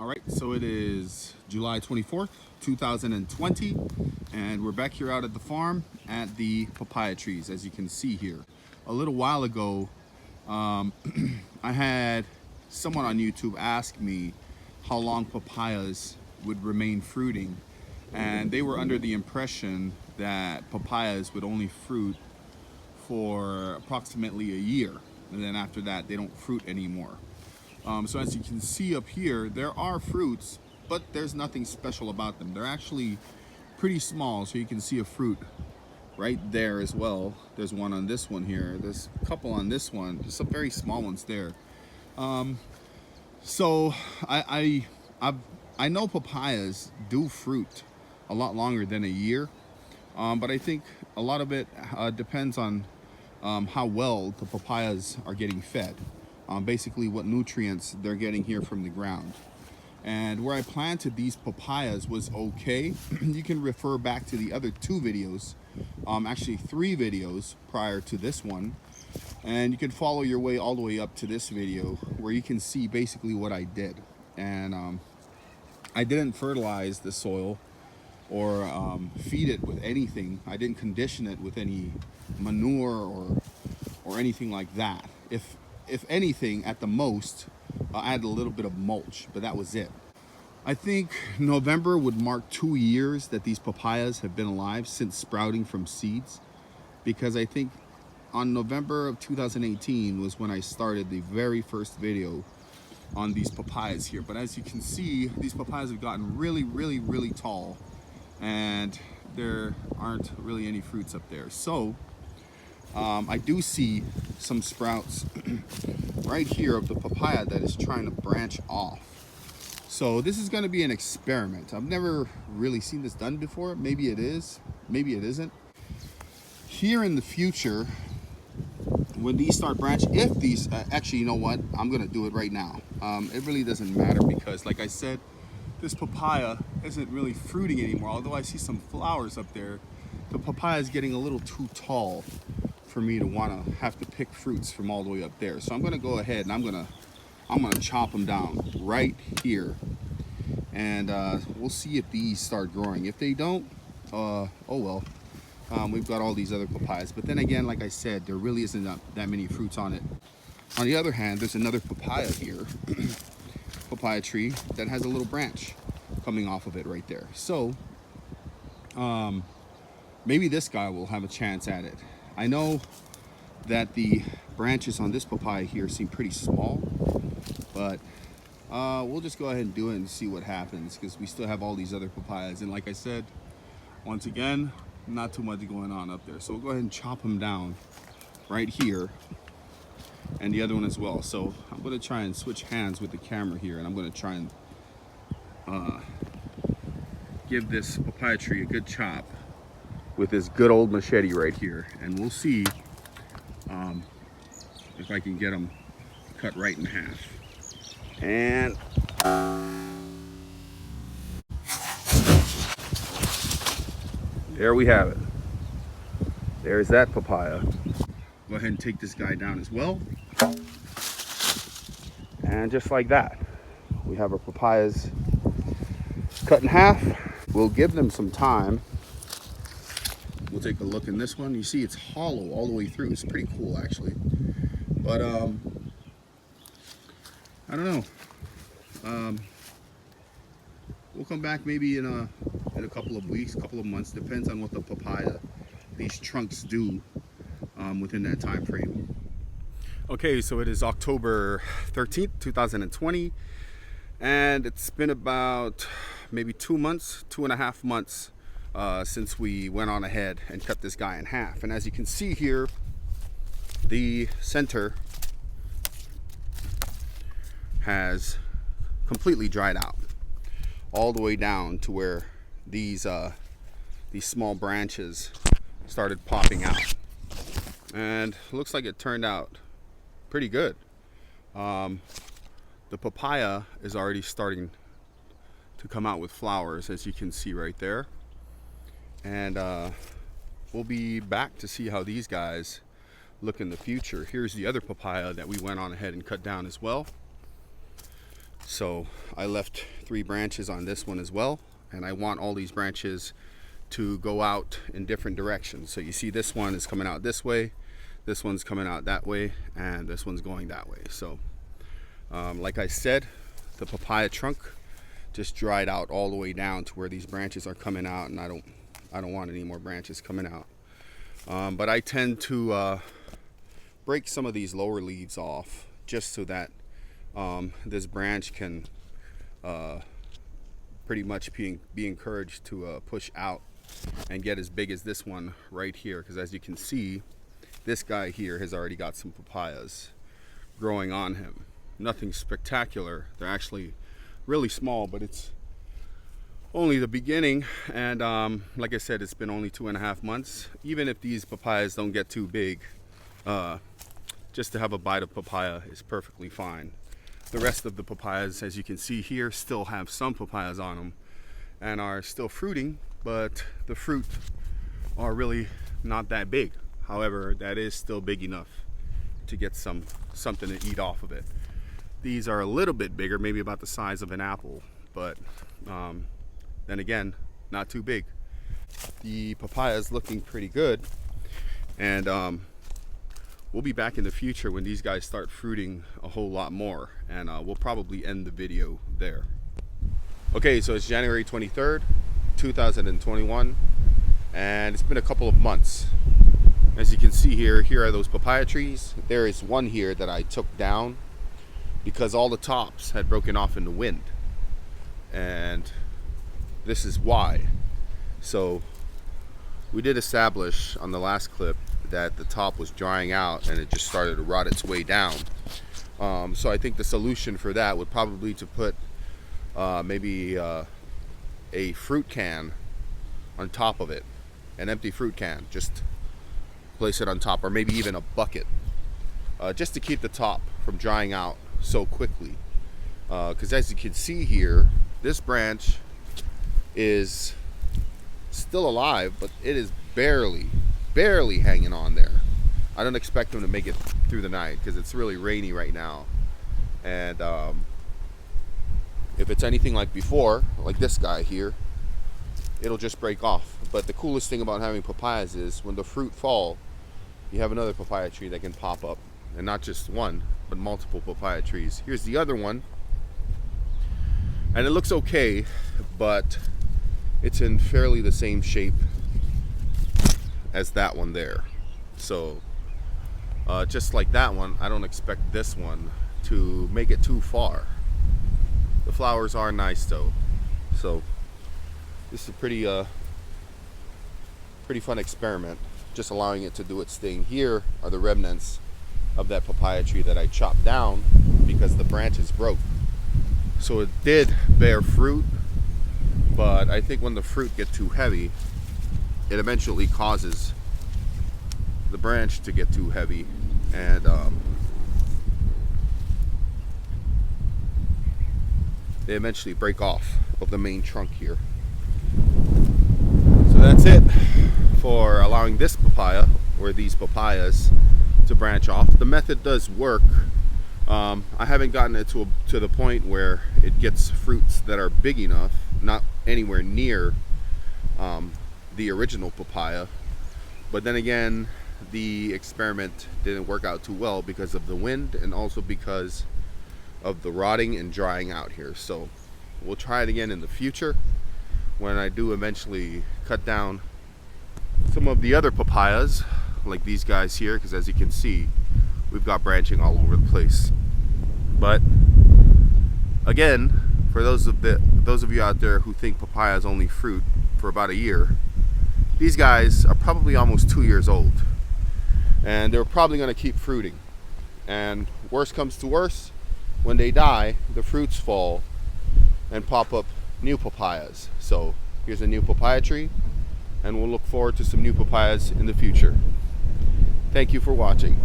All right, so it is July 24th, 2020, and we're back here out at the farm at the papaya trees, as you can see here. A little while ago, I had someone on YouTube ask me how long papayas would remain fruiting, and they were under the impression that papayas would only fruit for approximately a year, and then after that they don't fruit anymore. So as you can see up here, there are fruits, but there's nothing special about them. They're actually pretty small, so you can see a fruit right there as well. There's one on this one here. There's a couple on this one. There's some very small ones there. So I know papayas do fruit a lot longer than a year, but I think a lot of it depends on how well the papayas are getting fed. Basically what nutrients they're getting here from the ground. And where I planted these papayas was okay. You can refer back to the other two videos, actually 3 videos prior to this one, and you can follow your way all the way up to this video where you can see basically what I did. And I didn't fertilize the soil or feed it with anything. I didn't condition it with any manure or anything like that. If anything, at the most, I had a little bit of mulch, but that was it. I think November would mark 2 years that these papayas have been alive since sprouting from seeds, because I think on November of 2018 was when I started the very first video on these papayas here. But as you can see, these papayas have gotten really tall, and there aren't really any fruits up there. So I do see some sprouts right here of the papaya that is trying to branch off. So this is going to be an experiment. I've never really seen this done before. Maybe it is, maybe it isn't. Here in the future, when these start branching, if these, actually, you know what? I'm going to do it right now. It really doesn't matter because, like I said, this papaya isn't really fruiting anymore. Although I see some flowers up there, the papaya is getting a little too tall for me to want to have to pick fruits from all the way up there. So I'm going to go ahead and I'm going to chop them down right here, and we'll see if these start growing. If they don't, oh well. We've got all these other papayas, but then again, like I said, there really isn't that many fruits on it. On the other hand, there's another papaya here, papaya tree that has a little branch coming off of it right there. So maybe this guy will have a chance at it. I know that the branches on this papaya here seem pretty small, but we'll just go ahead and do it and see what happens, because we still have all these other papayas. And like I said, once again, not too much going on up there. So we'll go ahead and chop them down right here, and the other one as well. So I'm going to try and switch hands with the camera here, and I'm going to try and give this papaya tree a good chop with this good old machete right here, and we'll see if I can get them cut right in half. And there we have it. There's that papaya. Go ahead and take this guy down as well. And just like that, we have our papayas cut in half. We'll give them some time. We'll take a look in this one. You see it's hollow all the way through. It's pretty cool actually. But I don't know. We'll come back maybe in a couple of weeks, couple of months. Depends on what the papaya, these trunks do within that time frame. Okay, so it is October 13th, 2020. And it's been about maybe 2 months, 2.5 months since we went on ahead and cut this guy in half. And as you can see here, the center has completely dried out all the way down to where these small branches started popping out, and it looks like it turned out pretty good. The papaya is already starting to come out with flowers, as you can see right there. And we'll be back to see how these guys look in the future. Here's the other papaya that we went on ahead and cut down as well. So I left 3 branches on this one as well, and I want all these branches to go out in different directions. So you see this one is coming out this way, this one's coming out that way, and this one's going that way. So like I said, the papaya trunk just dried out all the way down to where these branches are coming out, and I don't want any more branches coming out. But I tend to break some of these lower leaves off just so that this branch can pretty much be encouraged to push out and get as big as this one right here, because as you can see, this guy here has already got some papayas growing on him. Nothing spectacular. They're actually really small, but it's only the beginning. And like I said, it's been only 2.5 months. Even if these papayas don't get too big, just to have a bite of papaya is perfectly fine. The rest of the papayas, as you can see here, still have some papayas on them and are still fruiting, but the fruit are really not that big. However, that is still big enough to get something to eat off of it. These are a little bit bigger, maybe about the size of an apple, but then again, not too big. The papaya is looking pretty good, and we'll be back in the future when these guys start fruiting a whole lot more, and we'll probably end the video there. Okay, so it's January 23rd, 2021, and it's been a couple of months. As you can see here are those papaya trees. There is one here that I took down because all the tops had broken off in the wind, and this is why. So we did establish on the last clip that the top was drying out and it just started to rot its way down. So I think the solution for that would probably to put maybe a fruit can on top of it, an empty fruit can, just place it on top, or maybe even a bucket, just to keep the top from drying out so quickly. Because as you can see here, this branch is still alive, but it is barely hanging on there. I don't expect them to make it through the night because it's really rainy right now, and if it's anything like before, like this guy here, it'll just break off. But the coolest thing about having papayas is when the fruit fall, you have another papaya tree that can pop up, and not just one, but multiple papaya trees. Here's the other one, and it looks okay, but it's in fairly the same shape as that one there. So just like that one, I don't expect this one to make it too far. The flowers are nice though, so this is a pretty fun experiment, just allowing it to do its thing. Here are the remnants of that papaya tree that I chopped down because the branches broke. So it did bear fruit, but I think when the fruit get too heavy, it eventually causes the branch to get too heavy, and they eventually break off of the main trunk here. So that's it for allowing this papaya, or these papayas, to branch off. The method does work. I haven't gotten it to the point where it gets fruits that are big enough, not anywhere near the original papaya. But then again, the experiment didn't work out too well because of the wind, and also because of the rotting and drying out here. So we'll try it again in the future when I do eventually cut down some of the other papayas, like these guys here, because as you can see, we've got branching all over the place. But again, for those of you out there who think papaya is only fruit for about a year, these guys are probably almost 2 years old, and they're probably going to keep fruiting. And worst comes to worst, when they die, the fruits fall and pop up new papayas. So here's a new papaya tree, and we'll look forward to some new papayas in the future. Thank you for watching.